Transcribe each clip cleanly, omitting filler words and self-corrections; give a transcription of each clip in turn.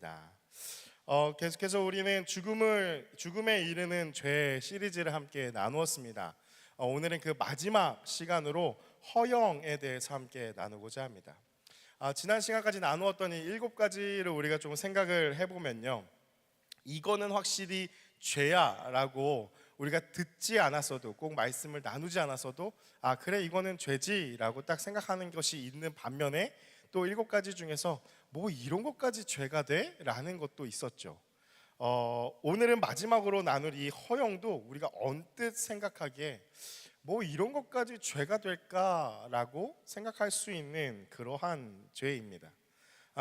반갑습니다. 계속해서 우리는 죽음에 이르는 죄 시리즈를 함께 나누었습니다. 오늘은 그 마지막 시간으로 허영에 대해서 함께 나누고자 합니다. 지난 시간까지 나누었던 이 7가지를 우리가 좀 생각을 해보면요, 이거는 확실히 죄야 라고 우리가 듣지 않았어도, 꼭 말씀을 나누지 않았어도 그래 이거는 죄지 라고 딱 생각하는 것이 있는 반면에, 또 7가지 중에서 뭐 이런 것까지 죄가 돼? 라는 것도 있었죠. 오늘은 마지막으로 나눌 이 허영도 우리가 언뜻 생각하기에 뭐 이런 것까지 죄가 될까라고 생각할 수 있는 그러한 죄입니다.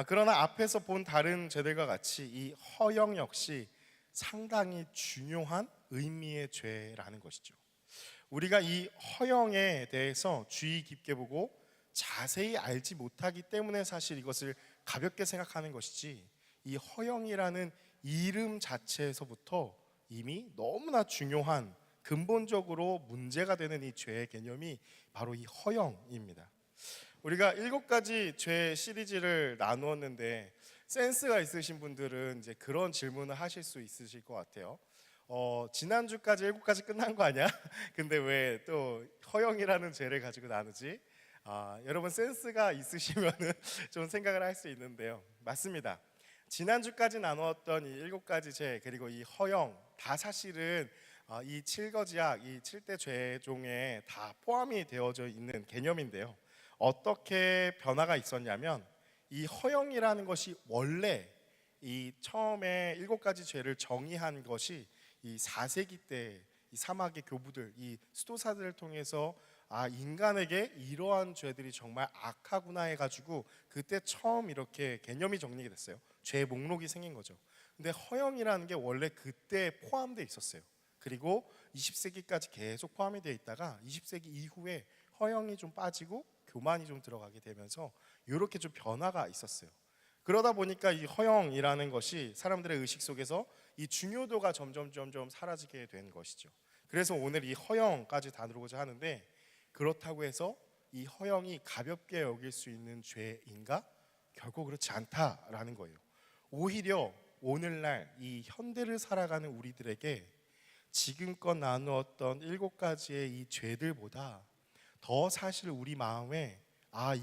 그러나 앞에서 본 다른 죄들과 같이 이 허영 역시 상당히 중요한 의미의 죄라는 것이죠. 우리가 이 허영에 대해서 주의 깊게 보고 자세히 알지 못하기 때문에 사실 이것을 가볍게 생각하는 것이지, 이 허영이라는 이름 자체에서부터 이미 너무나 중요한 근본적으로 문제가 되는 이 죄의 개념이 바로 이 허영입니다. 우리가 7가지 죄 시리즈를 나누었는데, 센스가 있으신 분들은 이제 그런 질문을 하실 수 있으실 것 같아요. 지난주까지 7가지 끝난 거 아니야? 근데 왜 또 허영이라는 죄를 가지고 나누지? 여러분 센스가 있으시면은 좀 생각을 할 수 있는데요, 맞습니다. 지난주까지 나누었던 이 7가지 죄, 그리고 이 허영 다 사실은 이 7거지약, 이 7대 죄종에 다 포함이 되어져 있는 개념인데요, 어떻게 변화가 있었냐면, 이 허영이라는 것이 원래 이 처음에 7가지 죄를 정의한 것이 이 4세기 때 이 사막의 교부들, 이 수도사들을 통해서 인간에게 이러한 죄들이 정말 악하구나 해가지고 그때 처음 이렇게 개념이 정리가 됐어요. 죄의 목록이 생긴 거죠. 근데 허영이라는 게 원래 그때 포함되어 있었어요. 그리고 20세기까지 계속 포함이 되어 있다가 20세기 이후에 허영이 좀 빠지고 교만이 좀 들어가게 되면서 이렇게 좀 변화가 있었어요. 그러다 보니까 이 허영이라는 것이 사람들의 의식 속에서 이 중요도가 점점 사라지게 된 것이죠. 그래서 오늘 이 허영까지 다루고자 하는데, 그렇다고 해서 이 허영이 가볍게 여길 수 있는 죄인가? 결코 그렇지 않다라는 거예요. 오히려 오늘날 이 현대를 살아가는 우리들에게 지금껏 나누었던 7가지의 이 죄들보다 더 사실 우리 마음에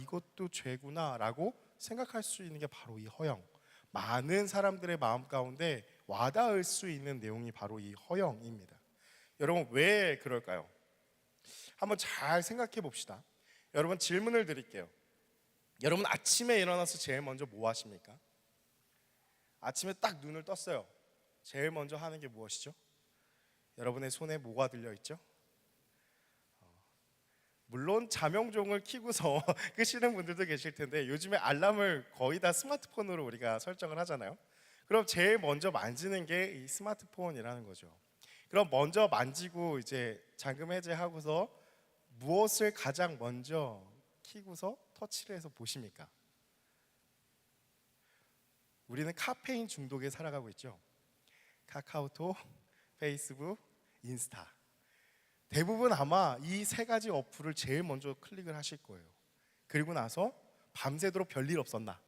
이것도 죄구나 라고 생각할 수 있는 게 바로 이 허영, 많은 사람들의 마음 가운데 와닿을 수 있는 내용이 바로 이 허영입니다. 여러분 왜 그럴까요? 한번 잘 생각해 봅시다. 여러분 질문을 드릴게요. 여러분 아침에 일어나서 제일 먼저 뭐 하십니까? 아침에 딱 눈을 떴어요. 제일 먼저 하는 게 무엇이죠? 여러분의 손에 뭐가 들려있죠? 물론 자명종을 켜고서 끄시는 분들도 계실 텐데, 요즘에 알람을 거의 다 스마트폰으로 우리가 설정을 하잖아요. 그럼 제일 먼저 만지는 게 이 스마트폰이라는 거죠. 그럼 먼저 만지고 이제 잠금 해제하고서 무엇을 가장 먼저 켜고서 터치를 해서 보십니까? 우리는 카페인 중독에 살아가고 있죠. 카카오톡, 페이스북, 인스타. 대부분 아마 이 3가지 어플을 제일 먼저 클릭을 하실 거예요. 그리고 나서 밤새도록 별일 없었나?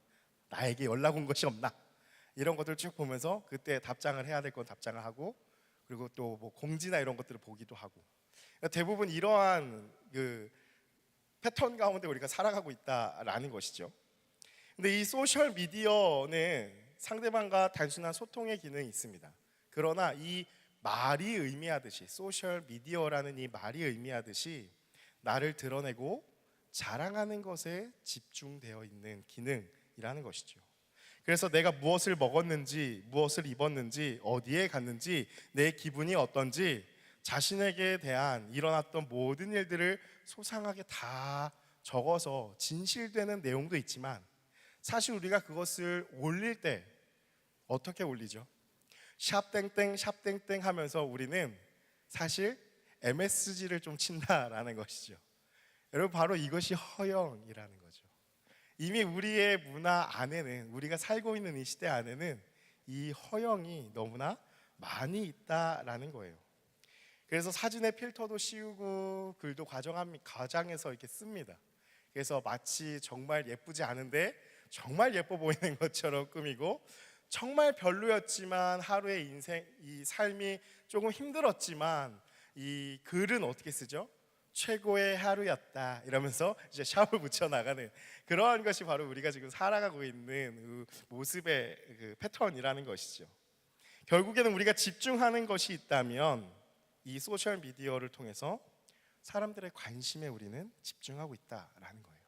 나에게 연락 온 것이 없나? 이런 것들을 쭉 보면서 그때 답장을 해야 될 건 답장을 하고, 그리고 또 뭐 공지나 이런 것들을 보기도 하고. 대부분 이러한 그 패턴 가운데 우리가 살아가고 있다라는 것이죠. 근데 이 소셜 미디어는 상대방과 단순한 소통의 기능이 있습니다. 그러나 이 말이 의미하듯이, 소셜 미디어라는 이 말이 의미하듯이 나를 드러내고 자랑하는 것에 집중되어 있는 기능이라는 것이죠. 그래서 내가 무엇을 먹었는지, 무엇을 입었는지, 어디에 갔는지, 내 기분이 어떤지, 자신에게 대한 일어났던 모든 일들을 소상하게 다 적어서 진실되는 내용도 있지만, 사실 우리가 그것을 올릴 때 어떻게 올리죠? 샵 땡땡 샵 땡땡 하면서 우리는 사실 MSG를 좀 친다라는 것이죠. 여러분 바로 이것이 허영이라는 거죠. 이미 우리의 문화 안에는, 우리가 살고 있는 이 시대 안에는 이 허영이 너무나 많이 있다라는 거예요. 그래서 사진에 필터도 씌우고 글도 과장해서 이렇게 씁니다. 그래서 마치 정말 예쁘지 않은데 정말 예뻐 보이는 것처럼 꾸미고, 정말 별로였지만 하루의 인생, 이 삶이 조금 힘들었지만 이 글은 어떻게 쓰죠? 최고의 하루였다 이러면서 이제 샤워를 붙여 나가는 그러한 것이 바로 우리가 지금 살아가고 있는 그 모습의 그 패턴이라는 것이죠. 결국에는 우리가 집중하는 것이 있다면 이 소셜 미디어를 통해서 사람들의 관심에 우리는 집중하고 있다라는 거예요.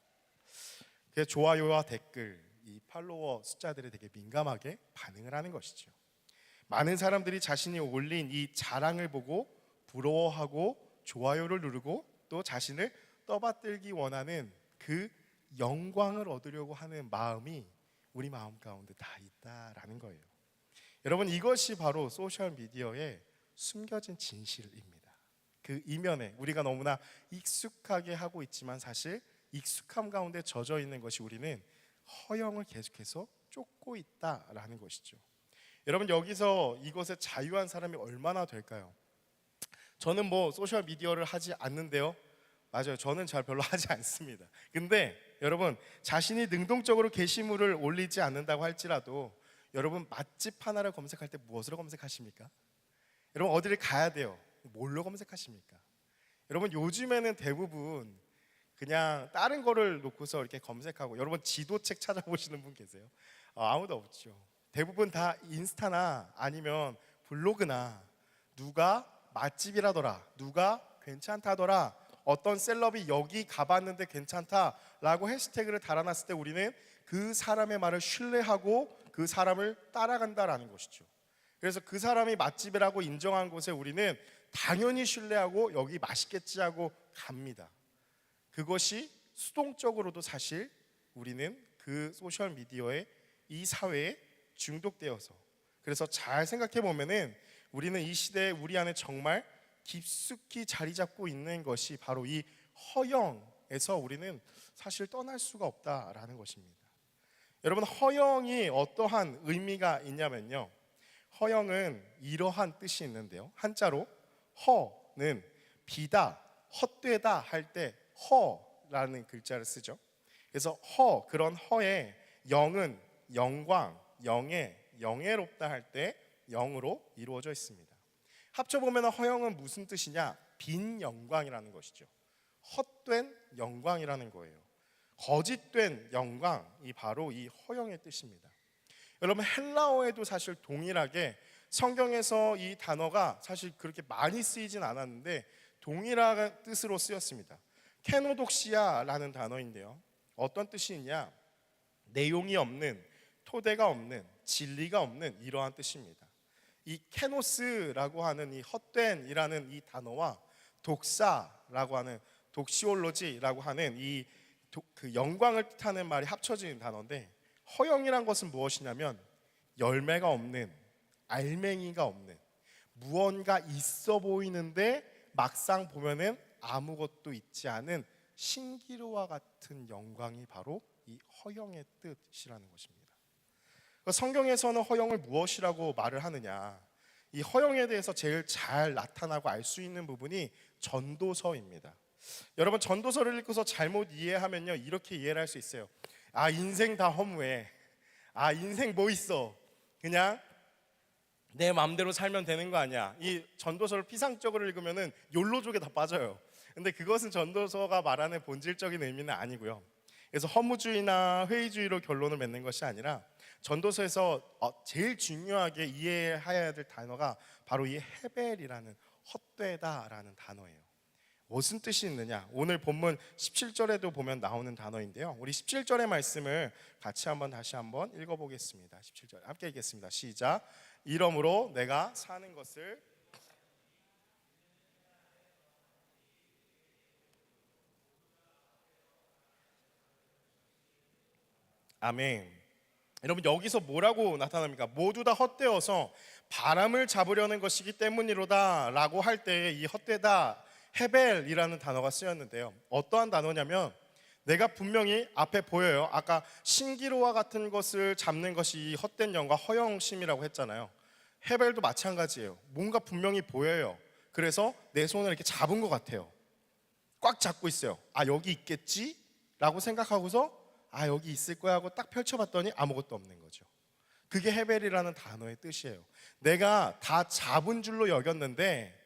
그래서 좋아요와 댓글, 이 팔로워 숫자들에 되게 민감하게 반응을 하는 것이죠. 많은 사람들이 자신이 올린 이 자랑을 보고 부러워하고 좋아요를 누르고 또 자신을 떠받들기 원하는 그 영광을 얻으려고 하는 마음이 우리 마음 가운데 다 있다라는 거예요. 여러분, 이것이 바로 소셜 미디어의 숨겨진 진실입니다. 그 이면에 우리가 너무나 익숙하게 하고 있지만 사실 익숙함 가운데 젖어 있는 것이 우리는 허영을 계속해서 쫓고 있다라는 것이죠. 여러분, 여기서 이것에 자유한 사람이 얼마나 될까요? 저는 뭐 소셜 미디어를 하지 않는데요. 맞아요. 저는 잘 별로 하지 않습니다. 근데 여러분, 자신이 능동적으로 게시물을 올리지 않는다고 할지라도 여러분, 맛집 하나를 검색할 때 무엇으로 검색하십니까? 여러분, 어디를 가야 돼요? 뭘로 검색하십니까? 여러분, 요즘에는 대부분 그냥 다른 거를 놓고서 이렇게 검색하고, 여러분 지도책 찾아보시는 분 계세요? 아무도 없죠. 대부분 다 인스타나 아니면 블로그나 누가 맛집이라더라, 누가 괜찮다더라, 어떤 셀럽이 여기 가봤는데 괜찮다라고 해시태그를 달아놨을 때 우리는 그 사람의 말을 신뢰하고 그 사람을 따라간다라는 것이죠. 그래서 그 사람이 맛집이라고 인정한 곳에 우리는 당연히 신뢰하고 여기 맛있겠지 하고 갑니다. 그것이 수동적으로도 사실 우리는 그 소셜 미디어에, 이 사회에 중독되어서, 그래서 잘 생각해 보면은 우리는 이 시대에 우리 안에 정말 깊숙이 자리 잡고 있는 것이 바로 이 허영에서 우리는 사실 떠날 수가 없다라는 것입니다. 여러분, 허영이 어떠한 의미가 있냐면요, 허영은 이러한 뜻이 있는데요, 한자로 허는 비다, 헛되다 할 때 허라는 글자를 쓰죠. 그래서 그런 허에 영은 영광, 영예롭다 할 때 영으로 이루어져 있습니다. 합쳐보면 허영은 무슨 뜻이냐? 빈 영광이라는 것이죠. 헛된 영광이라는 거예요. 거짓된 영광이 바로 이 허영의 뜻입니다. 여러분, 헬라어에도 사실 동일하게 성경에서 이 단어가 사실 그렇게 많이 쓰이진 않았는데 동일한 뜻으로 쓰였습니다. 케노독시아라는 단어인데요, 어떤 뜻이 있냐? 내용이 없는, 토대가 없는, 진리가 없는 이러한 뜻입니다. 이 케노스라고 하는 이 헛된이라는 이 단어와 독사라고 하는, 독시올로지라고 하는 그 영광을 뜻하는 말이 합쳐진 단어인데, 허영이란 것은 무엇이냐면 열매가 없는, 알맹이가 없는, 무언가 있어 보이는데 막상 보면은 아무것도 있지 않은 신기루와 같은 영광이 바로 이 허영의 뜻이라는 것입니다. 성경에서는 허영을 무엇이라고 말을 하느냐? 이 허영에 대해서 제일 잘 나타나고 알 수 있는 부분이 전도서입니다. 여러분, 전도서를 읽고서 잘못 이해하면요, 이렇게 이해를 할 수 있어요. 아, 인생 다 허무해. 아, 인생 뭐 있어? 그냥 내 마음대로 살면 되는 거 아니야? 이 전도서를 피상적으로 읽으면은 욜로족에 다 빠져요. 근데 그것은 전도서가 말하는 본질적인 의미는 아니고요. 그래서 허무주의나 회의주의로 결론을 맺는 것이 아니라 전도서에서 제일 중요하게 이해해야 될 단어가 바로 이 헤벨이라는, 헛되다라는 단어예요. 무슨 뜻이 있느냐? 오늘 본문 17절에도 보면 나오는 단어인데요, 우리 17절의 말씀을 같이 다시 한번 읽어보겠습니다. 17절 함께 읽겠습니다. 시작. 이러므로 내가 사는 것을 아멘. 여러분, 여기서 뭐라고 나타납니까? 모두 다 헛되어서 바람을 잡으려는 것이기 때문이로다 라고 할 때 이 헛되다, 헤벨이라는 단어가 쓰였는데요, 어떠한 단어냐면 내가 분명히 앞에 보여요. 아까 신기루와 같은 것을 잡는 것이 이 헛된 영과 허영심이라고 했잖아요. 헤벨도 마찬가지예요. 뭔가 분명히 보여요. 그래서 내 손을 이렇게 잡은 것 같아요. 꽉 잡고 있어요. 아, 여기 있겠지? 라고 생각하고서 아, 여기 있을 거야 하고 딱 펼쳐봤더니 아무것도 없는 거죠. 그게 헤벨이라는 단어의 뜻이에요. 내가 다 잡은 줄로 여겼는데,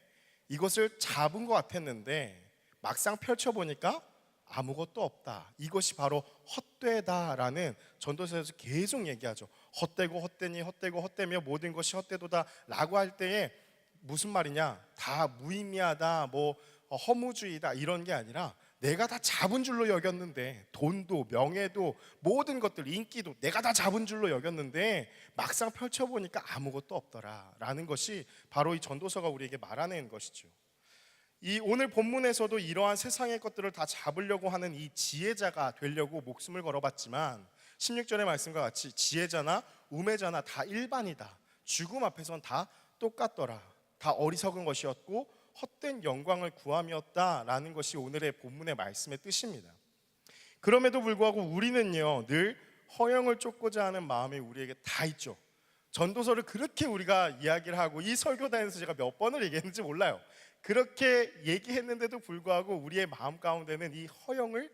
이것을 잡은 것 같았는데 막상 펼쳐보니까 아무것도 없다. 이것이 바로 헛되다라는 전도서에서 계속 얘기하죠. 헛되고 헛되니 헛되고 헛되며 모든 것이 헛되도다 라고 할 때에 무슨 말이냐, 다 무의미하다, 뭐 허무주의다 이런 게 아니라 내가 다 잡은 줄로 여겼는데, 돈도 명예도 모든 것들, 인기도 내가 다 잡은 줄로 여겼는데 막상 펼쳐보니까 아무것도 없더라 라는 것이 바로 이 전도서가 우리에게 말하는 것이죠. 이 오늘 본문에서도 이러한 세상의 것들을 다 잡으려고 하는 이 지혜자가 되려고 목숨을 걸어봤지만 16절의 말씀과 같이 지혜자나 우매자나 다 일반이다. 죽음 앞에선 다 똑같더라. 다 어리석은 것이었고 헛된 영광을 구함이었다라는 것이 오늘의 본문의 말씀의 뜻입니다. 그럼에도 불구하고 우리는요, 늘 허영을 쫓고자 하는 마음이 우리에게 다 있죠. 전도서를 그렇게 우리가 이야기를 하고, 이 설교단에서 제가 몇 번을 얘기했는지 몰라요. 그렇게 얘기했는데도 불구하고 우리의 마음 가운데는 이 허영을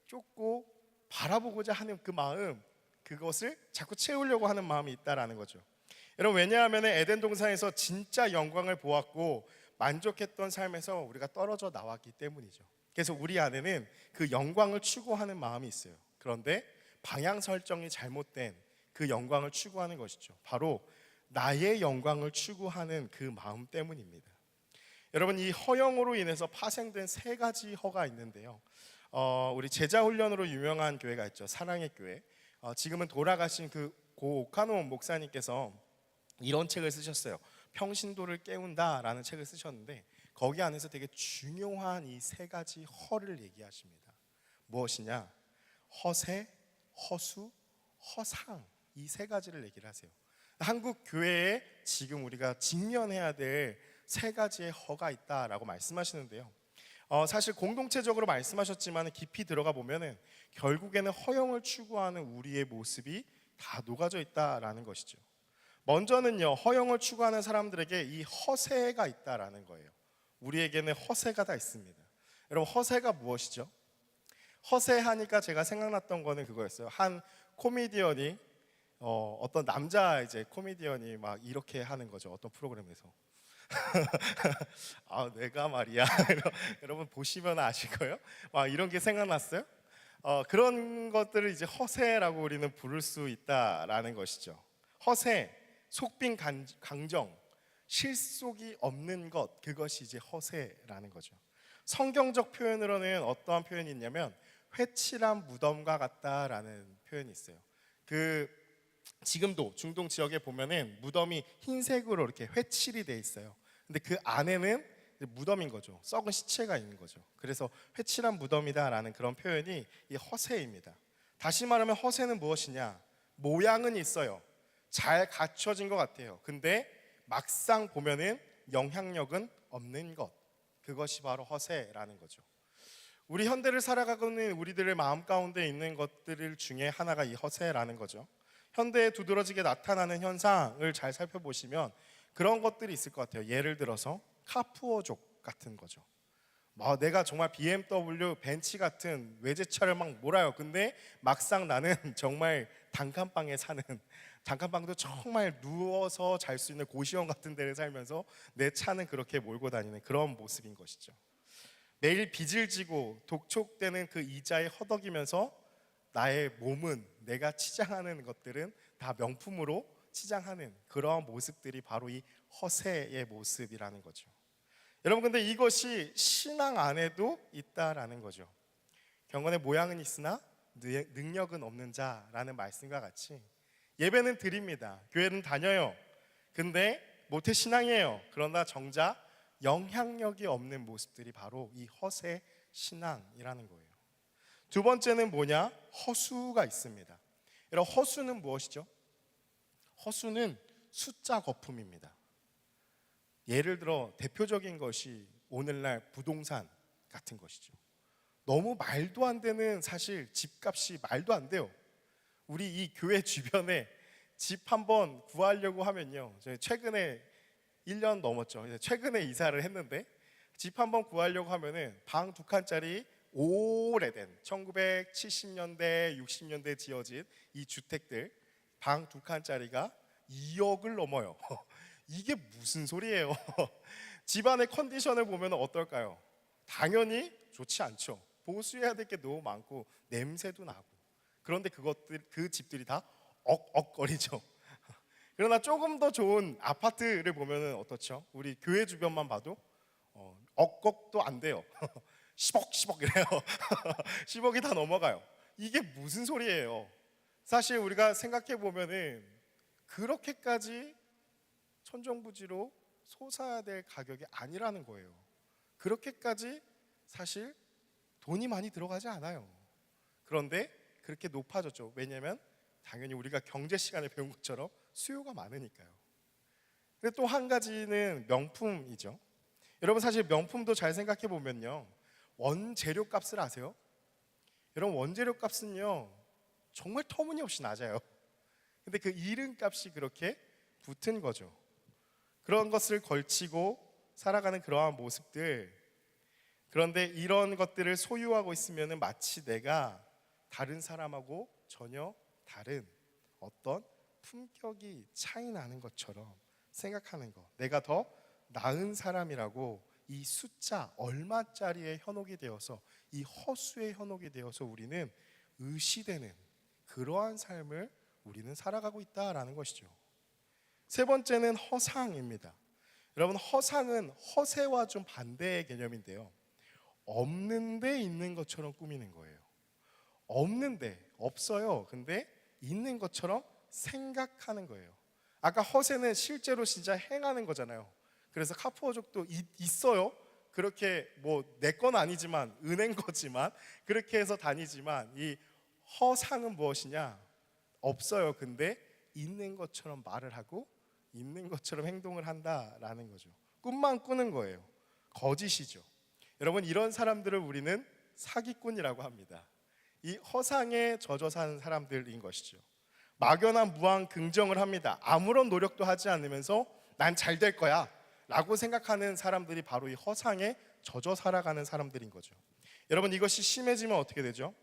쫓고 바라보고자 하는 그 마음, 그것을 자꾸 채우려고 하는 마음이 있다라는 거죠. 여러분, 왜냐하면 에덴 동산에서 진짜 영광을 보았고 만족했던 삶에서 우리가 떨어져 나왔기 때문이죠. 그래서 우리 안에는 그 영광을 추구하는 마음이 있어요. 그런데 방향 설정이 잘못된 그 영광을 추구하는 것이죠. 바로 나의 영광을 추구하는 그 마음 때문입니다. 여러분, 이 허영으로 인해서 파생된 세 가지 허가 있는데요. 우리 제자훈련으로 유명한 교회가 있죠. 사랑의 교회. 지금은 돌아가신 그 고 오카노 목사님께서 이런 책을 쓰셨어요. 평신도를 깨운다라는 책을 쓰셨는데, 거기 안에서 되게 중요한 이 세 가지 허를 얘기하십니다. 무엇이냐? 허세, 허수, 허상, 이 세 가지를 얘기를 하세요. 한국 교회에 지금 우리가 직면해야 될 세 가지의 허가 있다라고 말씀하시는데요. 사실 공동체적으로 말씀하셨지만 깊이 들어가 보면은 결국에는 허영을 추구하는 우리의 모습이 다 녹아져 있다라는 것이죠. 먼저는요, 허영을 추구하는 사람들에게 이 허세가 있다라는 거예요. 우리에게는 허세가 다 있습니다. 여러분, 허세가 무엇이죠? 허세하니까 제가 생각났던 거는 그거였어요. 한 코미디언이 어떤 남자 이제 코미디언이 막 이렇게 하는 거죠. 어떤 프로그램에서. 아, 내가 말이야. 여러분 보시면 아실 거예요. 막 이런 게 생각났어요. 그런 것들을 이제 허세라고 우리는 부를 수 있다라는 것이죠. 허세, 속빈 강정, 실속이 없는 것, 그것이 이제 허세라는 거죠. 성경적 표현으로는 어떠한 표현이 있냐면 회칠한 무덤과 같다라는 표현이 있어요. 지금도 중동 지역에 보면은 무덤이 흰색으로 이렇게 회칠이 돼 있어요. 근데 그 안에는 무덤인 거죠. 썩은 시체가 있는 거죠. 그래서 회칠한 무덤이다라는 그런 표현이 이 허세입니다. 다시 말하면 허세는 무엇이냐? 모양은 있어요. 잘 갖춰진 것 같아요. 근데 막상 보면은 영향력은 없는 것. 그것이 바로 허세라는 거죠. 우리 현대를 살아가고 있는 우리들의 마음 가운데 있는 것들 중에 하나가 이 허세라는 거죠. 현대에 두드러지게 나타나는 현상을 잘 살펴보시면 그런 것들이 있을 것 같아요. 예를 들어서 카푸어족 같은 거죠. 내가 정말 BMW, 벤츠 같은 외제차를 막 몰아요. 근데 막상 나는 정말 단칸방에 사는, 단칸방도 정말 누워서 잘 수 있는 고시원 같은 데를 살면서 내 차는 그렇게 몰고 다니는 그런 모습인 것이죠. 매일 빚을 지고 독촉되는 그 이자에 허덕이면서 나의 몸은, 내가 치장하는 것들은 다 명품으로 치장하는 그러한 모습들이 바로 이 허세의 모습이라는 거죠. 여러분, 근데 이것이 신앙 안에도 있다라는 거죠. 경건의 모양은 있으나 능력은 없는 자라는 말씀과 같이 예배는 드립니다. 교회는 다녀요. 근데 모태신앙이에요. 그러나 정작 영향력이 없는 모습들이 바로 이 허세 신앙이라는 거예요. 두 번째는 뭐냐? 허수가 있습니다. 여러분, 허수는 무엇이죠? 허수는 숫자 거품입니다. 예를 들어 대표적인 것이 오늘날 부동산 같은 것이죠. 너무 말도 안 되는, 사실 집값이 말도 안 돼요. 우리 이 교회 주변에 집 한번 구하려고 하면요, 저희 최근에 1년 넘었죠. 최근에 이사를 했는데 집 한번 구하려고 하면은 방 2칸짜리 오래된 1970년대, 60년대 지어진 이 주택들, 방 2칸짜리가 2억을 넘어요. 이게 무슨 소리예요? 집안의 컨디션을 보면 어떨까요? 당연히 좋지 않죠. 보수해야 될 게 너무 많고 냄새도 나고. 그런데 그 집들이 다 억억거리죠. 그러나 조금 더 좋은 아파트를 보면 어떻죠? 우리 교회 주변만 봐도 억억도 안 돼요. 10억 10억 이래요. 10억이 다 넘어가요. 이게 무슨 소리예요? 사실 우리가 생각해 보면은 그렇게까지 천정부지로 솟아야 될 가격이 아니라는 거예요. 그렇게까지 사실 돈이 많이 들어가지 않아요. 그런데 그렇게 높아졌죠. 왜냐하면 당연히 우리가 경제 시간에 배운 것처럼 수요가 많으니까요. 근데 또 한 가지는 명품이죠. 여러분 사실 명품도 잘 생각해 보면요, 원재료 값을 아세요? 여러분 원재료 값은요 정말 터무니없이 낮아요. 근데 그 이름값이 그렇게 붙은 거죠. 그런 것을 걸치고 살아가는 그러한 모습들. 그런데 이런 것들을 소유하고 있으면 마치 내가 다른 사람하고 전혀 다른 어떤 품격이 차이 나는 것처럼 생각하는 것. 내가 더 나은 사람이라고 이 숫자 얼마짜리에 현혹이 되어서, 이 허수에 현혹이 되어서 우리는 의시되는 그러한 삶을 우리는 살아가고 있다라는 것이죠. 세 번째는 허상입니다. 여러분 허상은 허세와 좀 반대의 개념인데요, 없는데 있는 것처럼 꾸미는 거예요. 없는데 없어요. 근데 있는 것처럼 생각하는 거예요. 아까 허세는 실제로 진짜 행하는 거잖아요. 그래서 카푸어족도 있어요. 그렇게 뭐 내 건 아니지만 은행 거지만 그렇게 해서 다니지만, 이 허상은 무엇이냐? 없어요. 근데 있는 것처럼 말을 하고 있는 것처럼 행동을 한다라는 거죠. 꿈만 꾸는 거예요. 거짓이죠. 여러분 이런 사람들을 우리는 사기꾼이라고 합니다. 이 허상에 젖어 사는 사람들인 것이죠. 막연한 무한 긍정을 합니다. 아무런 노력도 하지 않으면서 난 잘 될 거야 라고 생각하는 사람들이 바로 이 허상에 젖어 살아가는 사람들인 거죠. 여러분 이것이 심해지면 어떻게 되죠?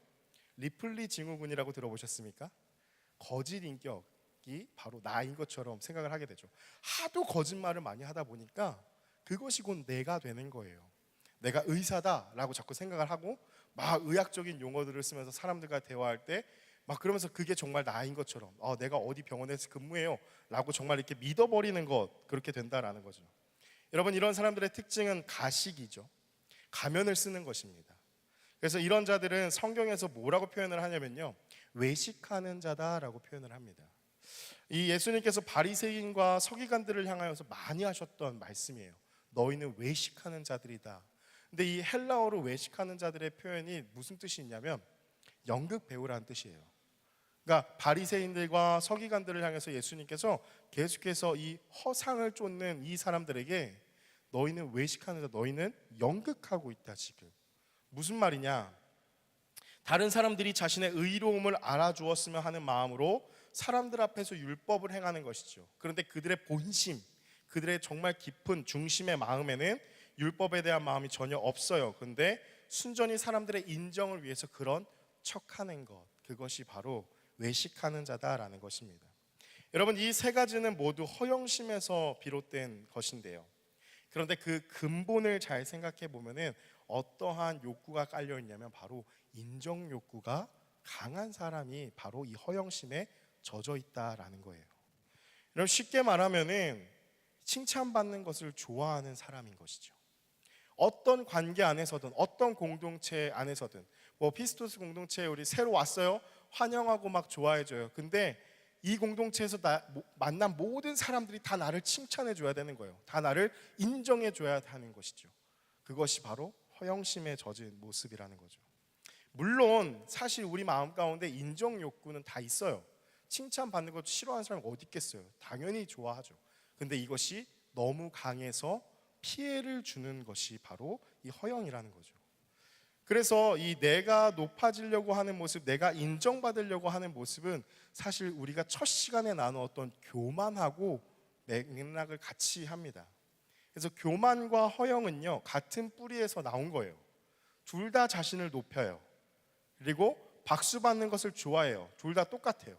리플리 증후군이라고 들어보셨습니까? 거짓 인격이 바로 나인 것처럼 생각을 하게 되죠. 하도 거짓말을 많이 하다 보니까 그것이 곧 내가 되는 거예요. 내가 의사다라고 자꾸 생각을 하고 막 의학적인 용어들을 쓰면서 사람들과 대화할 때 막 그러면서 그게 정말 나인 것처럼 내가 어디 병원에서 근무해요 라고 정말 이렇게 믿어버리는 것, 그렇게 된다라는 거죠. 여러분 이런 사람들의 특징은 가식이죠. 가면을 쓰는 것입니다. 그래서 이런 자들은 성경에서 뭐라고 표현을 하냐면요, 외식하는 자다라고 표현을 합니다. 이 예수님께서 바리새인과 서기관들을 향하여서 많이 하셨던 말씀이에요. 너희는 외식하는 자들이다. 근데 이 헬라어로 외식하는 자들의 표현이 무슨 뜻이 있냐면 연극 배우라는 뜻이에요. 그러니까 바리새인들과 서기관들을 향해서 예수님께서 계속해서 이 허상을 쫓는 이 사람들에게 너희는 외식하는 자, 너희는 연극하고 있다. 지금 무슨 말이냐? 다른 사람들이 자신의 의로움을 알아주었으면 하는 마음으로 사람들 앞에서 율법을 행하는 것이죠. 그런데 그들의 본심, 그들의 정말 깊은 중심의 마음에는 율법에 대한 마음이 전혀 없어요. 그런데 순전히 사람들의 인정을 위해서 그런 척하는 것, 그것이 바로 외식하는 자다라는 것입니다. 여러분 이 세 가지는 모두 허영심에서 비롯된 것인데요, 그런데 그 근본을 잘 생각해 보면은 어떠한 욕구가 깔려 있냐면 바로 인정 욕구가 강한 사람이 바로 이 허영심에 젖어 있다라는 거예요. 여러분 쉽게 말하면은 칭찬받는 것을 좋아하는 사람인 것이죠. 어떤 관계 안에서든 어떤 공동체 안에서든, 뭐 피스토스 공동체에 우리 새로 왔어요, 환영하고 막 좋아해줘요. 근데 이 공동체에서 만난 모든 사람들이 다 나를 칭찬해 줘야 되는 거예요. 다 나를 인정해 줘야 하는 것이죠. 그것이 바로 허영심에 젖은 모습이라는 거죠. 물론 사실 우리 마음 가운데 인정 욕구는 다 있어요. 칭찬받는 것 싫어하는 사람이 어디 있겠어요. 당연히 좋아하죠. 근데 이것이 너무 강해서 피해를 주는 것이 바로 이 허영이라는 거죠. 그래서 이 내가 높아지려고 하는 모습, 내가 인정받으려고 하는 모습은 사실 우리가 첫 시간에 나누었던 교만하고 맥락을 같이 합니다. 그래서 교만과 허영은요 같은 뿌리에서 나온 거예요. 둘 다 자신을 높여요. 그리고 박수 받는 것을 좋아해요. 둘 다 똑같아요.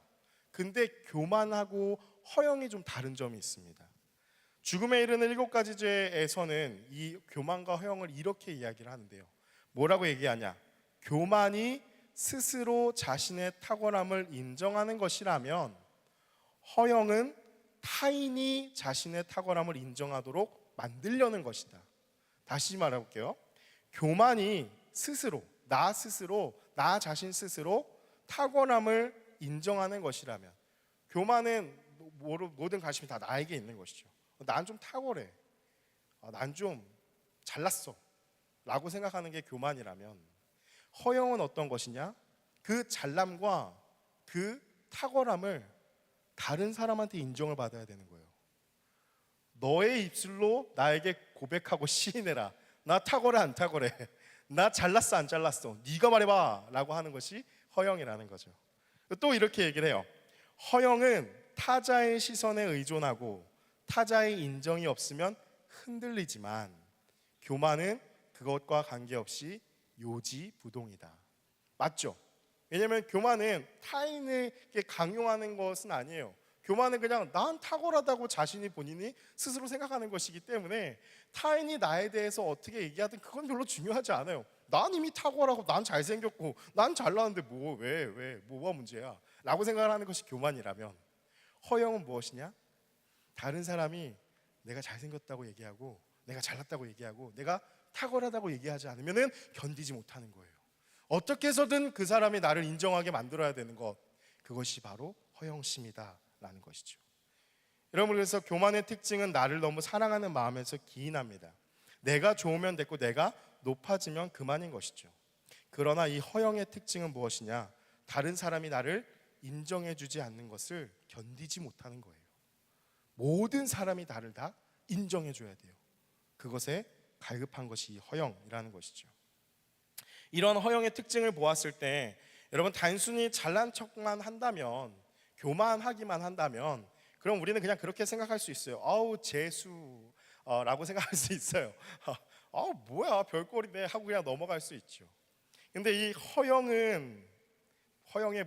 근데 교만하고 허영이 좀 다른 점이 있습니다. 죽음에 이르는 7가지 죄에서는 이 교만과 허영을 이렇게 이야기를 하는데요. 뭐라고 얘기하냐? 교만이 스스로 자신의 탁월함을 인정하는 것이라면 허영은 타인이 자신의 탁월함을 인정하도록 만들려는 것이다. 다시 말해볼게요. 교만이 스스로, 나 자신 스스로 탁월함을 인정하는 것이라면, 교만은 모든 관심이 다 나에게 있는 것이죠. 난 좀 탁월해, 난 좀 잘났어 라고 생각하는 게 교만이라면, 허영은 어떤 것이냐? 그 잘남과 그 탁월함을 다른 사람한테 인정을 받아야 되는 거예요. 너의 입술로 나에게 고백하고 시인해라. 나 탁월해 안 탁월해? 나 잘났어 안 잘났어? 네가 말해봐 라고 하는 것이 허영이라는 거죠. 또 이렇게 얘기를 해요. 허영은 타자의 시선에 의존하고 타자의 인정이 없으면 흔들리지만, 교만은 그것과 관계없이 요지부동이다. 맞죠? 왜냐하면 교만은 타인에게 강요하는 것은 아니에요. 교만은 그냥 난 탁월하다고 자신이 본인이 스스로 생각하는 것이기 때문에 타인이 나에 대해서 어떻게 얘기하든 그건 별로 중요하지 않아요. 난 이미 탁월하고 난 잘생겼고 난 잘나는데 뭐가 문제야 라고 생각을 하는 것이 교만이라면, 허영은 무엇이냐? 다른 사람이 내가 잘생겼다고 얘기하고 내가 잘났다고 얘기하고 내가 탁월하다고 얘기하지 않으면 견디지 못하는 거예요. 어떻게 해서든 그 사람이 나를 인정하게 만들어야 되는 것, 그것이 바로 허영심이다 라는 것이죠. 여러분, 그래서 교만의 특징은 나를 너무 사랑하는 마음에서 기인합니다. 내가 좋으면 됐고 내가 높아지면 그만인 것이죠. 그러나 이 허영의 특징은 무엇이냐? 다른 사람이 나를 인정해주지 않는 것을 견디지 못하는 거예요. 모든 사람이 나를 다 인정해줘야 돼요. 그것에 갈급한 것이 허영이라는 것이죠. 이런 허영의 특징을 보았을 때 여러분, 단순히 잘난 척만 한다면, 교만하기만 한다면, 그럼 우리는 그냥 그렇게 생각할 수 있어요. 아우 재수 라고 생각할 수 있어요. 아우 뭐야 별꼴이네 하고 그냥 넘어갈 수 있죠. 근데 이 허영의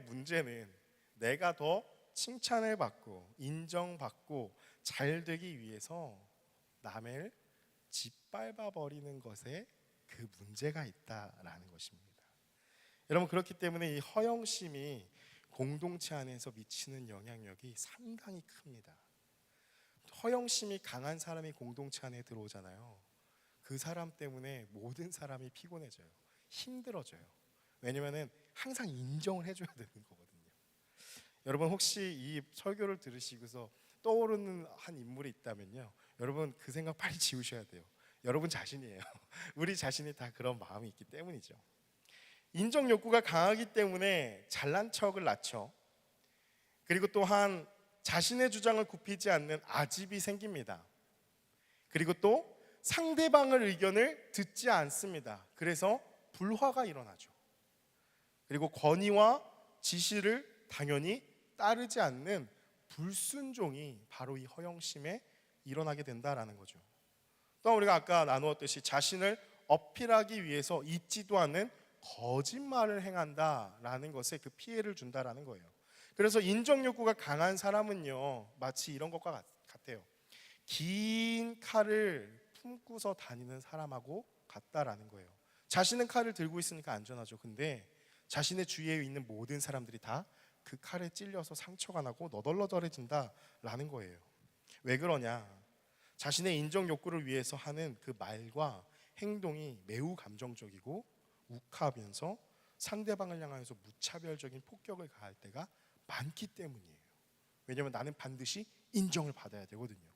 문제는 내가 더 칭찬을 받고 인정받고 잘 되기 위해서 남을 짓밟아 버리는 것에 그 문제가 있다라는 것입니다. 여러분, 그렇기 때문에 이 허영심이 공동체 안에서 미치는 영향력이 상당히 큽니다. 허영심이 강한 사람이 공동체 안에 들어오잖아요. 그 사람 때문에 모든 사람이 피곤해져요. 힘들어져요. 왜냐하면 항상 인정을 해줘야 되는 거거든요. 여러분, 혹시 이 설교를 들으시고서 떠오르는 한 인물이 있다면요, 여러분 그 생각 빨리 지우셔야 돼요. 여러분 자신이에요. 우리 자신이 다 그런 마음이 있기 때문이죠. 인정 욕구가 강하기 때문에 잘난 척을 낳죠. 그리고 또한 자신의 주장을 굽히지 않는 아집이 생깁니다. 그리고 또 상대방의 의견을 듣지 않습니다. 그래서 불화가 일어나죠. 그리고 권위와 지시를 당연히 따르지 않는 불순종이 바로 이 허영심에 일어나게 된다라는 거죠. 또 우리가 아까 나누었듯이 자신을 어필하기 위해서 있지도 않는 거짓말을 행한다라는 것에 그 피해를 준다라는 거예요. 그래서 인정 욕구가 강한 사람은요, 마치 이런 것과 같아요. 긴 칼을 품고서 다니는 사람하고 같다라는 거예요. 자신은 칼을 들고 있으니까 안전하죠. 근데 자신의 주위에 있는 모든 사람들이 다 그 칼에 찔려서 상처가 나고 너덜너덜해진다라는 거예요. 왜 그러냐? 자신의 인정 욕구를 위해서 하는 그 말과 행동이 매우 감정적이고 욱하면서 상대방을 향해서 무차별적인 폭격을 가할 때가 많기 때문이에요. 왜냐하면 나는 반드시 인정을 받아야 되거든요.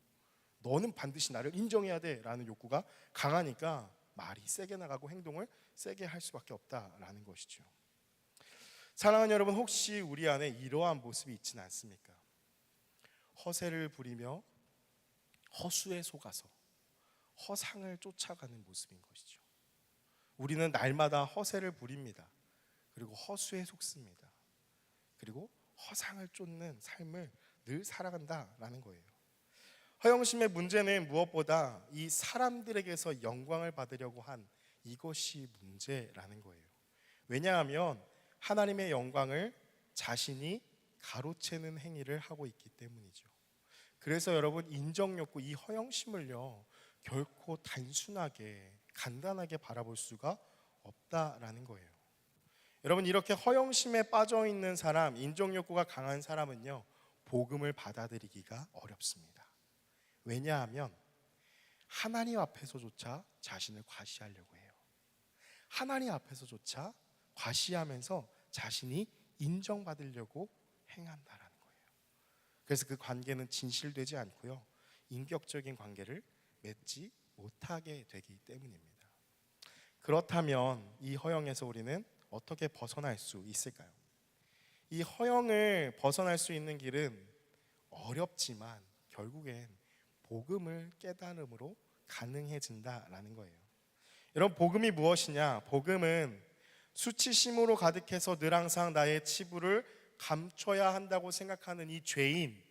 너는 반드시 나를 인정해야 돼 라는 욕구가 강하니까 말이 세게 나가고 행동을 세게 할 수밖에 없다라는 것이죠. 사랑하는 여러분, 혹시 우리 안에 이러한 모습이 있지는 않습니까? 허세를 부리며 허수에 속아서 허상을 쫓아가는 모습인 것이죠. 우리는 날마다 허세를 부립니다. 그리고 허수에 속습니다. 그리고 허상을 쫓는 삶을 늘 살아간다라는 거예요. 허영심의 문제는 무엇보다 이 사람들에게서 영광을 받으려고 한 이것이 문제라는 거예요. 왜냐하면 하나님의 영광을 자신이 가로채는 행위를 하고 있기 때문이죠. 그래서 여러분, 인정욕구, 이 허영심을요 결코 단순하게 간단하게 바라볼 수가 없다라는 거예요. 여러분, 이렇게 허영심에 빠져 있는 사람, 인정욕구가 강한 사람은요 복음을 받아들이기가 어렵습니다. 왜냐하면 하나님 앞에서조차 자신을 과시하려고 해요. 하나님 앞에서조차 과시하면서 자신이 인정받으려고 행한다라는 거예요. 그래서 그 관계는 진실되지 않고요 인격적인 관계를 맺지 못하게 되기 때문입니다. 그렇다면 이 허영에서 우리는 어떻게 벗어날 수 있을까요? 이 허영을 벗어날 수 있는 길은 어렵지만 결국엔 복음을 깨달음으로 가능해진다라는 거예요. 여러분, 복음이 무엇이냐? 복음은 수치심으로 가득해서 늘 항상 나의 치부를 감춰야 한다고 생각하는 이 죄인,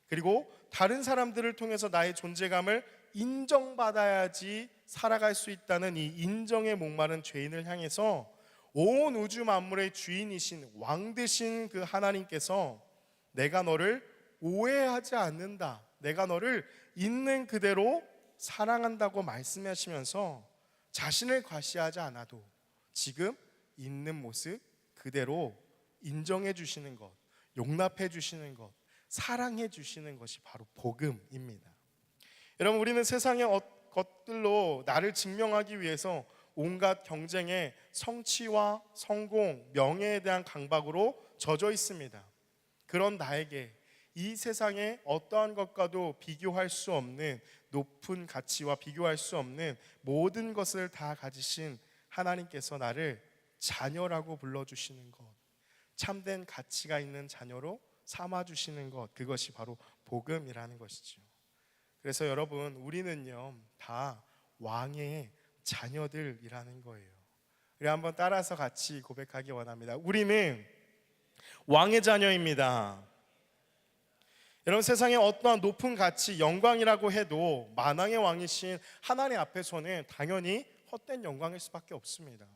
그리고 다른 사람들을 통해서 나의 존재감을 인정받아야지 살아갈 수 있다는 이 인정에 목마른 죄인을 향해서 온 우주 만물의 주인이신 왕 되신 그 하나님께서 내가 너를 오해하지 않는다, 내가 너를 있는 그대로 사랑한다고 말씀하시면서 자신을 과시하지 않아도 지금 있는 모습 그대로 인정해 주시는 것, 용납해 주시는 것, 사랑해 주시는 것이 바로 복음입니다. 여러분, 우리는 세상의 것들로 나를 증명하기 위해서 온갖 경쟁에 성취와 성공, 명예에 대한 강박으로 젖어 있습니다. 그런 나에게 이 세상의 어떠한 것과도 비교할 수 없는 높은 가치와 비교할 수 없는 모든 것을 다 가지신 하나님께서 나를 자녀라고 불러주시는 것, 참된 가치가 있는 자녀로 삼아주시는 것, 그것이 바로 복음이라는 것이죠. 그래서 여러분, 우리는요 다 왕의 자녀들이라는 거예요. 우리 한번 따라서 같이 고백하기 원합니다. 우리는 왕의 자녀입니다. 여러분, 세상에 어떠한 높은 가치, 영광이라고 해도 만왕의 왕이신 하나님 앞에서는 당연히 헛된 영광일 수밖에 없습니다.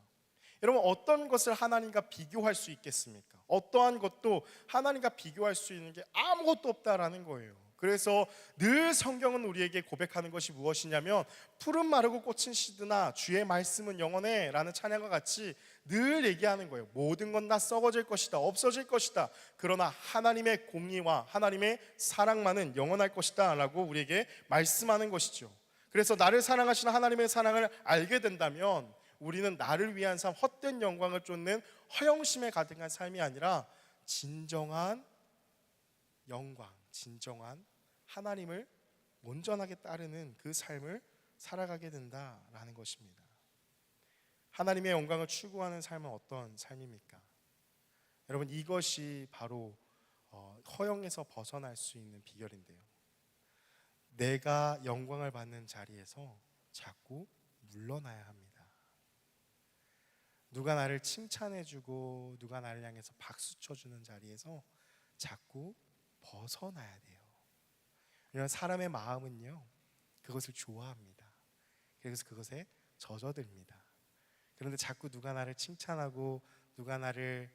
여러분, 어떤 것을 하나님과 비교할 수 있겠습니까? 어떠한 것도 하나님과 비교할 수 있는 게 아무것도 없다라는 거예요. 그래서 늘 성경은 우리에게 고백하는 것이 무엇이냐면, 푸른 마르고 꽃은 시드나 주의 말씀은 영원해 라는 찬양과 같이 늘 얘기하는 거예요. 모든 건 다 썩어질 것이다, 없어질 것이다. 그러나 하나님의 공의와 하나님의 사랑만은 영원할 것이다 라고 우리에게 말씀하는 것이죠. 그래서 나를 사랑하시는 하나님의 사랑을 알게 된다면 우리는 나를 위한 삶, 헛된 영광을 쫓는 허영심에 가득한 삶이 아니라 진정한 영광, 진정한 하나님을 온전하게 따르는 그 삶을 살아가게 된다라는 것입니다. 하나님의 영광을 추구하는 삶은 어떤 삶입니까? 여러분, 이것이 바로 허영에서 벗어날 수 있는 비결인데요, 내가 영광을 받는 자리에서 자꾸 물러나야 합니다. 누가 나를 칭찬해주고 누가 나를 향해서 박수 쳐주는 자리에서 자꾸 벗어나야 돼요. 왜냐하면 사람의 마음은요 그것을 좋아합니다. 그래서 그것에 젖어듭니다. 그런데 자꾸 누가 나를 칭찬하고 누가 나를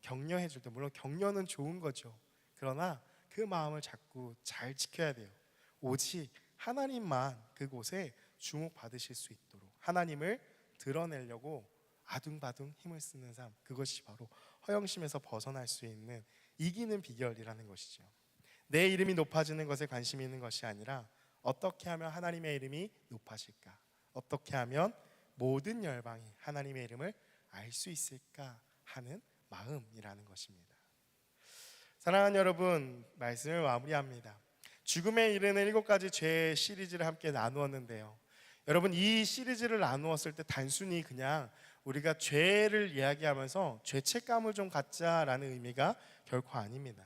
격려해 줄 때, 물론 격려는 좋은 거죠. 그러나 그 마음을 자꾸 잘 지켜야 돼요. 오직 하나님만 그곳에 주목받으실 수 있도록 하나님을 드러내려고 아둥바둥 힘을 쓰는 삶, 그것이 바로 허영심에서 벗어날 수 있는 이기는 비결이라는 것이죠. 내 이름이 높아지는 것에 관심이 있는 것이 아니라 어떻게 하면 하나님의 이름이 높아질까, 어떻게 하면 모든 열방이 하나님의 이름을 알 수 있을까 하는 마음이라는 것입니다. 사랑하는 여러분, 말씀을 마무리합니다. 죽음에 이르는 7가지 죄 시리즈를 함께 나누었는데요, 여러분, 이 시리즈를 나누었을 때 단순히 그냥 우리가 죄를 이야기하면서 죄책감을 좀 갖자라는 의미가 결코 아닙니다.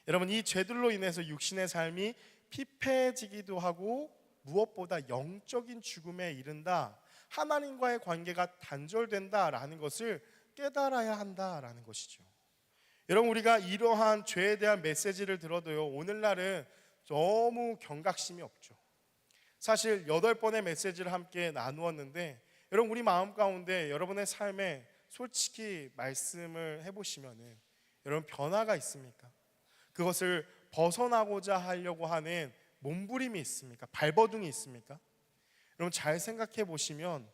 여러분, 이 죄들로 인해서 육신의 삶이 피폐해지기도 하고 무엇보다 영적인 죽음에 이른다, 하나님과의 관계가 단절된다라는 것을 깨달아야 한다라는 것이죠. 여러분, 우리가 이러한 죄에 대한 메시지를 들어도요, 오늘날은 너무 경각심이 없죠. 사실 8번의 메시지를 함께 나누었는데, 여러분, 우리 마음 가운데 여러분의 삶에 솔직히 말씀을 해보시면은 여러분 변화가 있습니까? 그것을 벗어나고자 하려고 하는 몸부림이 있습니까? 발버둥이 있습니까? 여러분 잘 생각해 보시면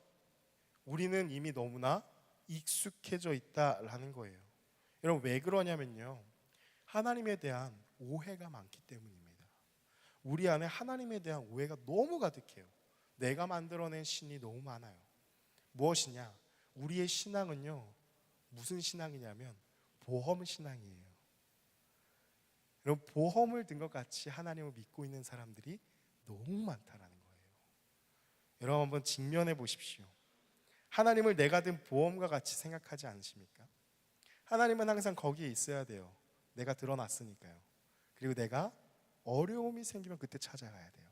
우리는 이미 너무나 익숙해져 있다라는 거예요. 여러분 왜 그러냐면요, 하나님에 대한 오해가 많기 때문입니다. 우리 안에 하나님에 대한 오해가 너무 가득해요. 내가 만들어낸 신이 너무 많아요. 무엇이냐? 우리의 신앙은요, 무슨 신앙이냐면 보험 신앙이에요. 여러분 보험을 든 것 같이 하나님을 믿고 있는 사람들이 너무 많다라는 거예요. 여러분 한번 직면해 보십시오. 하나님을 내가 든 보험과 같이 생각하지 않으십니까? 하나님은 항상 거기에 있어야 돼요. 내가 드러났으니까요. 그리고 내가 어려움이 생기면 그때 찾아가야 돼요.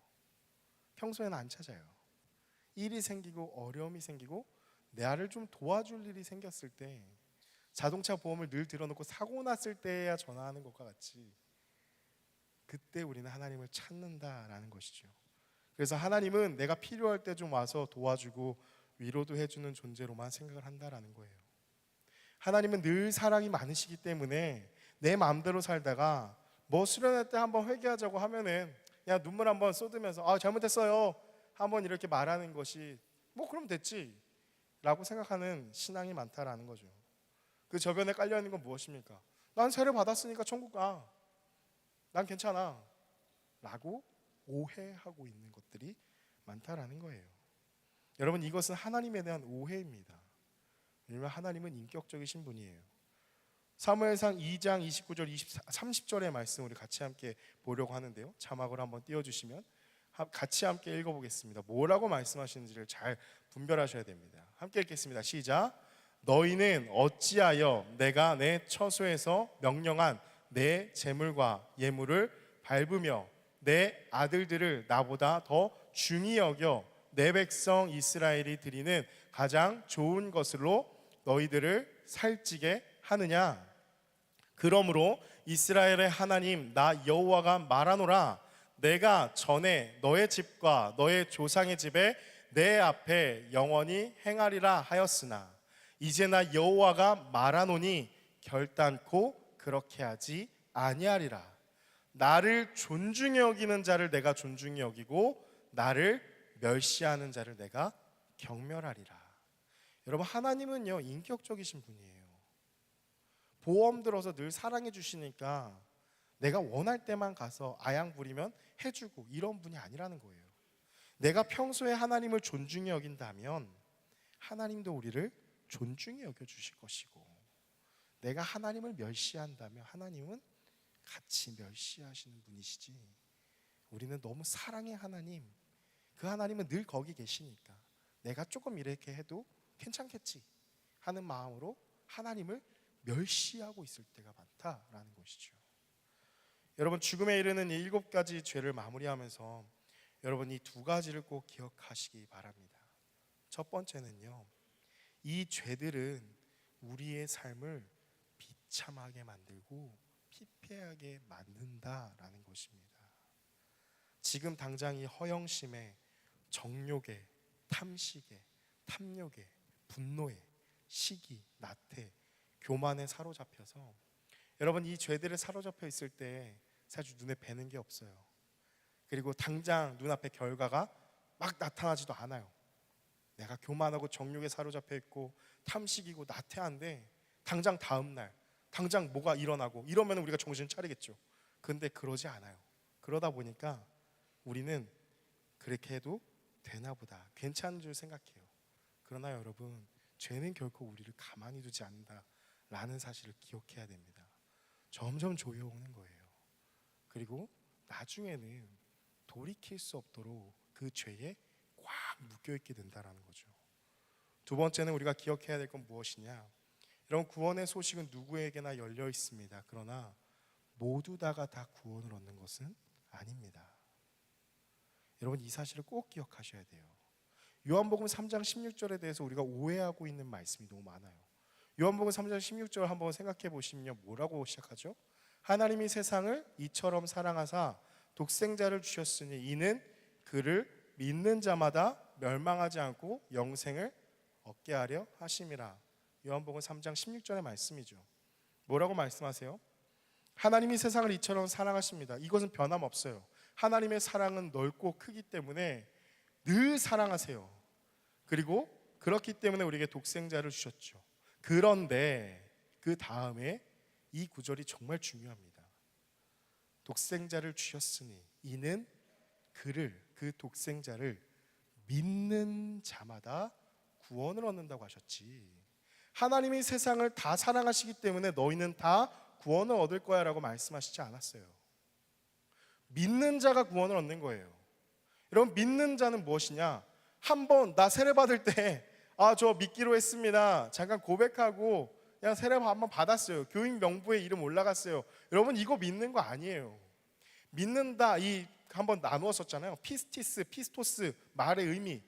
평소에는 안 찾아요. 일이 생기고 어려움이 생기고 나를 좀 도와줄 일이 생겼을 때, 자동차 보험을 늘 들어놓고 사고 났을 때야 전화하는 것과 같이 그때 우리는 하나님을 찾는다라는 것이죠. 그래서 하나님은 내가 필요할 때 좀 와서 도와주고 위로도 해주는 존재로만 생각을 한다라는 거예요. 하나님은 늘 사랑이 많으시기 때문에 내 마음대로 살다가 뭐 수련회 때 한번 회개하자고 하면은 그냥 눈물 한번 쏟으면서 아 잘못했어요 한번 이렇게 말하는 것이 뭐 그럼 됐지 라고 생각하는 신앙이 많다라는 거죠. 그 저변에 깔려있는 건 무엇입니까? 난 세례 받았으니까 천국 가, 난 괜찮아 라고 오해하고 있는 것들이 많다라는 거예요. 여러분 이것은 하나님에 대한 오해입니다. 왜냐하면 하나님은 인격적이신 분이에요. 사무엘상 2장 29절 30절의 말씀 우리 같이 함께 보려고 하는데요, 자막을 한번 띄워주시면 같이 함께 읽어보겠습니다. 뭐라고 말씀하시는지를 잘 분별하셔야 됩니다. 함께 읽겠습니다. 시작. 너희는 어찌하여 내가 내 처소에서 명령한 내 재물과 예물을 밟으며 내 아들들을 나보다 더 중히 여겨 내 백성 이스라엘이 드리는 가장 좋은 것으로 너희들을 살찌게 하느냐? 그러므로 이스라엘의 하나님 나 여호와가 말하노라. 내가 전에 너의 집과 너의 조상의 집에 내 앞에 영원히 행하리라 하였으나 이제 나 여호와가 말하노니 결단코 그렇게 하지 아니하리라. 나를 존중히 여기는 자를 내가 존중히 여기고 나를 멸시하는 자를 내가 경멸하리라. 여러분 하나님은요 인격적이신 분이에요. 보험 들어서 늘 사랑해 주시니까 내가 원할 때만 가서 아양 부리면 해주고 이런 분이 아니라는 거예요. 내가 평소에 하나님을 존중히 여긴다면 하나님도 우리를 존중히 여겨주실 것이고, 내가 하나님을 멸시한다면 하나님은 같이 멸시하시는 분이시지, 우리는 너무 사랑의 하나님, 그 하나님은 늘 거기 계시니까 내가 조금 이렇게 해도 괜찮겠지 하는 마음으로 하나님을 멸시하고 있을 때가 많다라는 것이죠. 여러분 죽음에 이르는 이 7가지 죄를 마무리하면서 여러분 이 2가지를 꼭 기억하시기 바랍니다. 첫 번째는요, 이 죄들은 우리의 삶을 비참하게 만들고 피폐하게 만든다라는 것입니다. 지금 당장 이 허영심에, 정욕에, 탐식에, 탐욕에, 분노에, 시기, 나태, 교만에 사로잡혀서 여러분 이 죄들에 사로잡혀 있을 때 사실 눈에 뵈는 게 없어요. 그리고 당장 눈앞에 결과가 막 나타나지도 않아요. 내가 교만하고 정욕에 사로잡혀 있고 탐식이고 나태한데 당장 다음날 당장 뭐가 일어나고 이러면 우리가 정신 차리겠죠. 근데 그러지 않아요. 그러다 보니까 우리는 그렇게 해도 되나 보다, 괜찮은 줄 생각해요. 그러나 여러분 죄는 결코 우리를 가만히 두지 않는다라는 사실을 기억해야 됩니다. 점점 조여오는 거예요. 그리고 나중에는 돌이킬 수 없도록 그 죄에 꽉 묶여있게 된다는 거죠. 두 번째는 우리가 기억해야 될 건 무엇이냐, 여러분 구원의 소식은 누구에게나 열려 있습니다. 그러나 모두 다가 다 구원을 얻는 것은 아닙니다. 여러분 이 사실을 꼭 기억하셔야 돼요. 요한복음 3장 16절에 대해서 우리가 오해하고 있는 말씀이 너무 많아요. 요한복음 3장 16절 한번 생각해 보시면 뭐라고 시작하죠? 하나님이 세상을 이처럼 사랑하사 독생자를 주셨으니 이는 그를 믿는 자마다 멸망하지 않고 영생을 얻게 하려 하심이라. 요한복음 3장 16절의 말씀이죠. 뭐라고 말씀하세요? 하나님이 세상을 이처럼 사랑하십니다. 이것은 변함없어요. 하나님의 사랑은 넓고 크기 때문에 늘 사랑하세요. 그리고 그렇기 때문에 우리에게 독생자를 주셨죠. 그런데 그 다음에 이 구절이 정말 중요합니다. 독생자를 주셨으니 이는 그 독생자를 믿는 자마다 구원을 얻는다고 하셨지. 하나님이 세상을 다 사랑하시기 때문에 너희는 다 구원을 얻을 거야 라고 말씀하시지 않았어요. 믿는 자가 구원을 얻는 거예요. 여러분, 믿는 자는 무엇이냐? 한번 나 세례 받을 때 저 믿기로 했습니다, 잠깐 고백하고 그냥 세례 한번 받았어요. 교인 명부에 이름 올라갔어요. 여러분, 이거 믿는 거 아니에요. 믿는다, 이 한번 나누었었잖아요. 피스티스, 피스토스, 말의 의미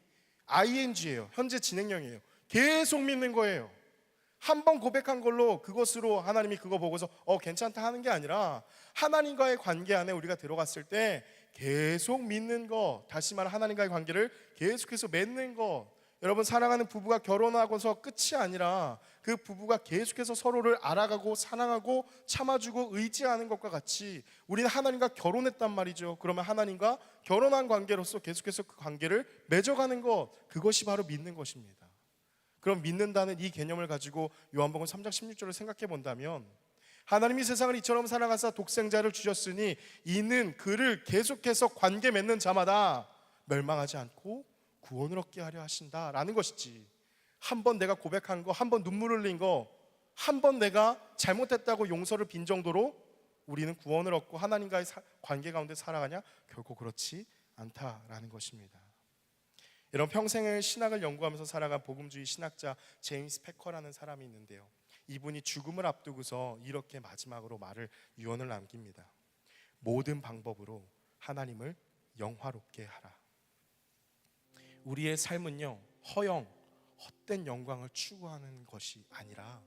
ing예요. 현재 진행형이에요. 계속 믿는 거예요. 한 번 고백한 걸로 그것으로 하나님이 그거 보고서 괜찮다 하는 게 아니라 하나님과의 관계 안에 우리가 들어갔을 때 계속 믿는 거, 다시 말해 하나님과의 관계를 계속해서 맺는 거. 여러분, 사랑하는 부부가 결혼하고서 끝이 아니라 그 부부가 계속해서 서로를 알아가고 사랑하고 참아주고 의지하는 것과 같이 우리는 하나님과 결혼했단 말이죠. 그러면 하나님과 결혼한 관계로서 계속해서 그 관계를 맺어가는 것, 그것이 바로 믿는 것입니다. 그럼 믿는다는 이 개념을 가지고 요한복음 3장 16절을 생각해 본다면, 하나님이 세상을 이처럼 사랑하사 독생자를 주셨으니 이는 그를 계속해서 관계 맺는 자마다 멸망하지 않고 구원을 얻게 하려 하신다라는 것이지, 한 번 내가 고백한 거, 한 번 눈물 흘린 거, 한 번 내가 잘못했다고 용서를 빈 정도로 우리는 구원을 얻고 하나님과의 관계 가운데 살아가냐? 결코 그렇지 않다라는 것입니다. 여러분, 평생을 신학을 연구하면서 살아간 복음주의 신학자 제임스 패커라는 사람이 있는데요, 이분이 죽음을 앞두고서 이렇게 마지막으로 유언을 남깁니다. 모든 방법으로 하나님을 영화롭게 하라. 우리의 삶은요, 헛된 영광을 추구하는 것이 아니라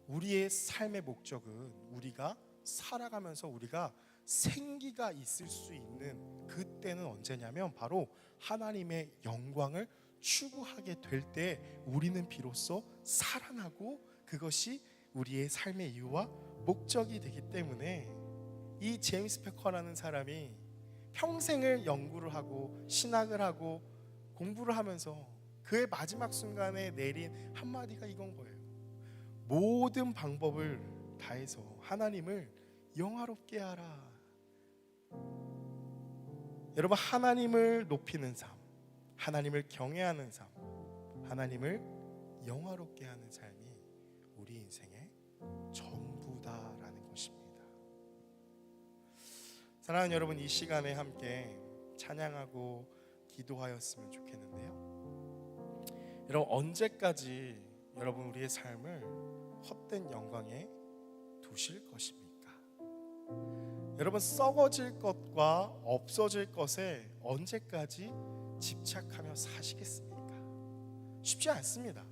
우리의 삶의 목적은 우리가 살아가면서 우리가 생기가 있을 수 있는 그때는 언제냐면 바로 하나님의 영광을 추구하게 될 때 우리는 비로소 살아나고 그것이 우리의 삶의 이유와 목적이 되기 때문에 이 제임스 패커라는 사람이 평생을 연구를 하고 신학을 하고 공부를 하면서 그의 마지막 순간에 내린 한마디가 이건 거예요. 모든 방법을 다해서 하나님을 영화롭게 하라. 여러분, 하나님을 높이는 삶, 하나님을 경외하는 삶, 하나님을 영화롭게 하는 삶이 우리 인생의 전부다라는 것입니다. 사랑하는 여러분, 이 시간에 함께 찬양하고 기도하였으면 좋겠는데요, 여러분, 언제까지 여러분 우리의 삶을 헛된 영광에 두실 것입니까? 여러분, 썩어질 것과 없어질 것에 언제까지 집착하며 사시겠습니까? 쉽지 않습니다.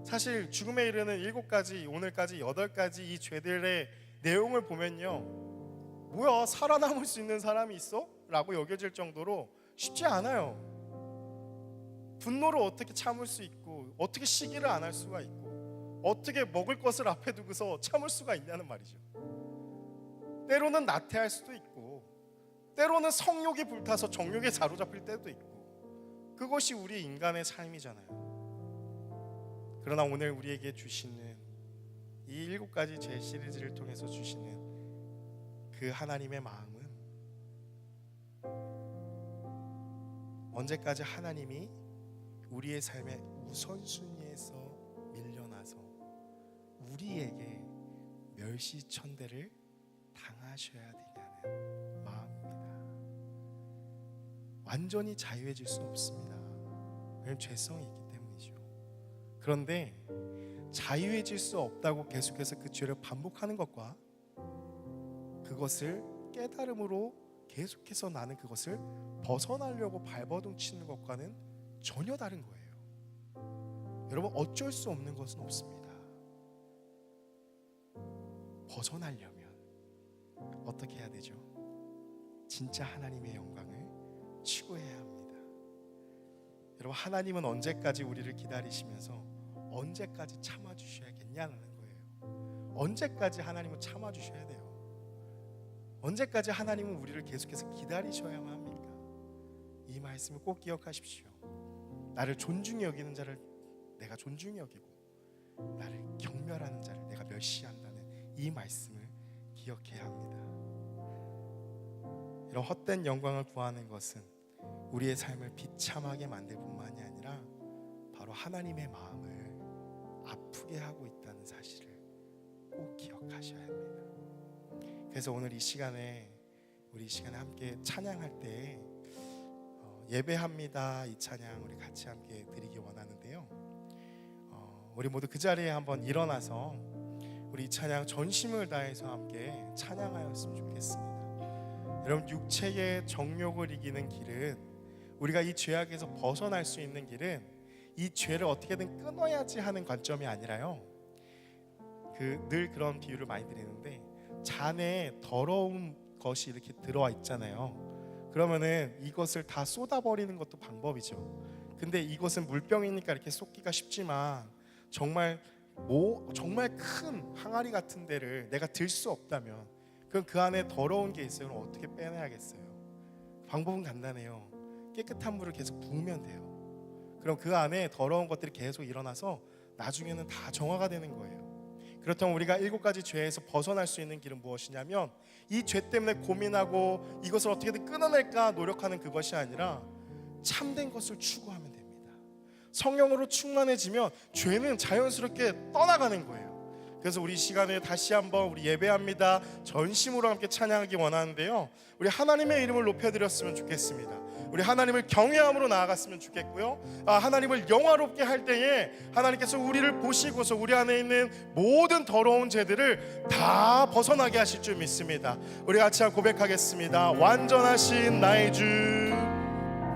사실 죽음에 이르는 7가지, 오늘까지 8가지 이 죄들의 내용을 보면요, 뭐야, 살아남을 수 있는 사람이 있어? 라고 여겨질 정도로 쉽지 않아요. 분노를 어떻게 참을 수 있고, 어떻게 시기를 안 할 수가 있고, 어떻게 먹을 것을 앞에 두고서 참을 수가 있냐는 말이죠. 때로는 나태할 수도 있고, 때로는 성욕이 불타서 정욕에 사로잡힐 때도 있고, 그것이 우리 인간의 삶이잖아요. 그러나 오늘 우리에게 주시는 이 7가지 죄 시리즈를 통해서 주시는 그 하나님의 마음은 언제까지 하나님이 우리의 삶의 우선순위에서 밀려나서 우리에게 멸시천대를 당하셔야 되냐는 마음입니다. 완전히 자유해질 수 없습니다. 왜냐하면 죄성이 있기 때문이죠. 그런데 자유해질 수 없다고 계속해서 그 죄를 반복하는 것과 그것을 깨달음으로 계속해서 나는 그것을 벗어나려고 발버둥 치는 것과는 전혀 다른 거예요. 여러분, 어쩔 수 없는 것은 없습니다. 벗어나려면 어떻게 해야 되죠? 진짜 하나님의 영광을 추구해야 합니다. 여러분, 하나님은 언제까지 우리를 기다리시면서 언제까지 참아주셔야겠냐는 거예요. 언제까지 하나님은 참아주셔야 돼요? 언제까지 하나님은 우리를 계속해서 기다리셔야만 합니까? 이 말씀을 꼭 기억하십시오. 나를 존중히 여기는 자를 내가 존중히 여기고 나를 경멸하는 자를 내가 멸시한다는 이 말씀을 기억해야 합니다. 이런 헛된 영광을 구하는 것은 우리의 삶을 비참하게 만들 뿐만이 아니라 바로 하나님의 마음을 아프게 하고 있다는 사실을 꼭 기억하셔야 합니다. 그래서 오늘 이 시간에 우리 이 시간에 함께 찬양할 때 예배합니다 이 찬양 우리 같이 함께 드리기 원하는데요. 우리 모두 그 자리에 한번 일어나서 우리 이 찬양 전심을 다해서 함께 찬양하였으면 좋겠습니다. 여러분, 육체의 정욕을 이기는 길은, 우리가 이 죄악에서 벗어날 수 있는 길은 이 죄를 어떻게든 끊어야지 하는 관점이 아니라요, 늘 그런 비유를 많이 드리는데, 잔에 더러운 것이 이렇게 들어와 있잖아요. 그러면은 이것을 다 쏟아버리는 것도 방법이죠. 근데 이것은 물병이니까 이렇게 쏟기가 쉽지만 정말 큰 항아리 같은 데를 내가 들 수 없다면, 그럼 그 안에 더러운 게 있어요. 그럼 어떻게 빼내야겠어요? 방법은 간단해요. 깨끗한 물을 계속 부으면 돼요. 그럼 그 안에 더러운 것들이 계속 일어나서 나중에는 다 정화가 되는 거예요. 그렇다면 우리가 7가지 죄에서 벗어날 수 있는 길은 무엇이냐면, 이 죄 때문에 고민하고 이것을 어떻게든 끊어낼까 노력하는 그것이 아니라 참된 것을 추구하면 됩니다. 성령으로 충만해지면 죄는 자연스럽게 떠나가는 거예요. 그래서 우리 시간에 다시 한번 우리 예배합니다 전심으로 함께 찬양하기 원하는데요, 우리 하나님의 이름을 높여드렸으면 좋겠습니다. 우리 하나님을 경외함으로 나아갔으면 좋겠고요, 하나님을 영화롭게 할 때에 하나님께서 우리를 보시고서 우리 안에 있는 모든 더러운 죄들을 다 벗어나게 하실 줄 믿습니다. 우리 같이 한번 고백하겠습니다. 완전하신 나의 주